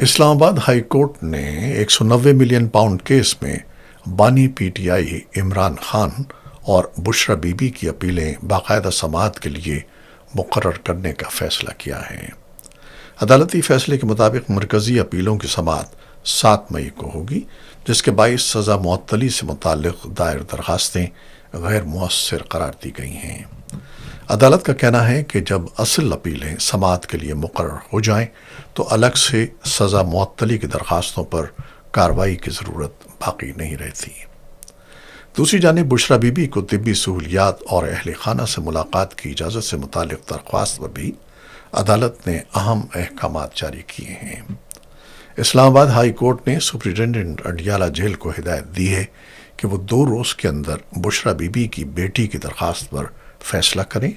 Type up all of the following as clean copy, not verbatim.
اسلام آباد high court نے 190 million pound case میں بانی P T I Imran Khan اور بشرا بی بی کی اپیلیں باقاعدہ سماعت کے لیے مقرر کرنے کا فیصلہ کیا ہے۔ عدالتی فیصلے کے مطابق مرکزی اپیلوں کی سماعت 7 مئی کو ہوگی، جس کے باعث سزا معطلی سے متعلق دائر درخواستیں غیر مؤثر قرار دی گئی ہیں۔ عدالت کا کہنا ہے کہ جب اصل اپیلیں سماعت کے لیے مقرر ہو جائیں تو الگ سے سزا معطلی کی درخواستوں پر کارروائی کی ضرورت باقی نہیں رہتی۔ دوسری جانب بشرا بی بی کو طبی سہولیات اور اہل خانہ سے ملاقات کی اجازت سے متعلق درخواست پر بھی عدالت نے اہم احکامات جاری کیے ہیں۔ اسلام آباد ہائی کورٹ نے سپرنٹنڈنٹ اڈیالہ جیل کو ہدایت دی ہے کہ وہ 2 روز کے اندر بشرا بی بی کی بیٹی کی درخواست پر فیصلہ کریں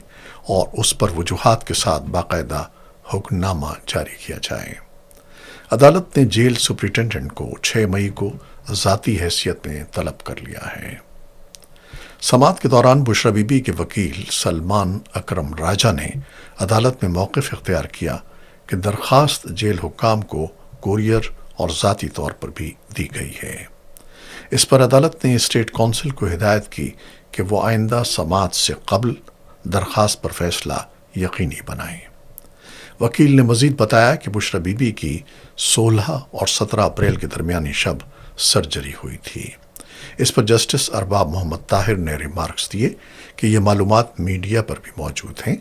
اور اس پر وجوہات کے ساتھ باقاعدہ حکم نامہ جاری کیا جائے۔ عدالت نے جیل سپرنٹنڈنٹ کو 6 مئی کو ذاتی حیثیت میں طلب کر لیا ہے۔ سماعت کے دوران بشرا بی بی کے وکیل سلمان اکرم راجہ نے عدالت میں موقف اختیار کیا کہ درخواست جیل حکام کو کوریئر اور ذاتی طور پر بھی دی گئی ہے۔ اس پر عدالت نے اسٹیٹ کونسل کو ہدایت کی کہ وہ آئندہ سماعت سے قبل درخواست پر فیصلہ یقینی بنائیں۔ وکیل نے مزید بتایا کہ بشرا بی بی کی 16 اور 17 اپریل کے درمیانی شب سرجری ہوئی تھی۔ اس پر جسٹس ارباب محمد طاہر نے ریمارکس دیے کہ یہ معلومات میڈیا پر بھی موجود ہیں،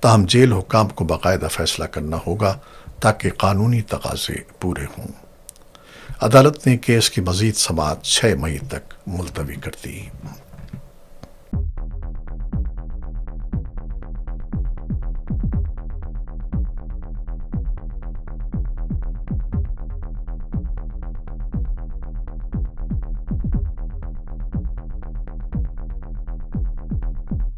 تاہم جیل حکام کو باقاعدہ فیصلہ کرنا ہوگا تاکہ قانونی تقاضے پورے ہوں۔ عدالت نے کیس کی مزید سماعت 6 مئی تک ملتوی کر دی۔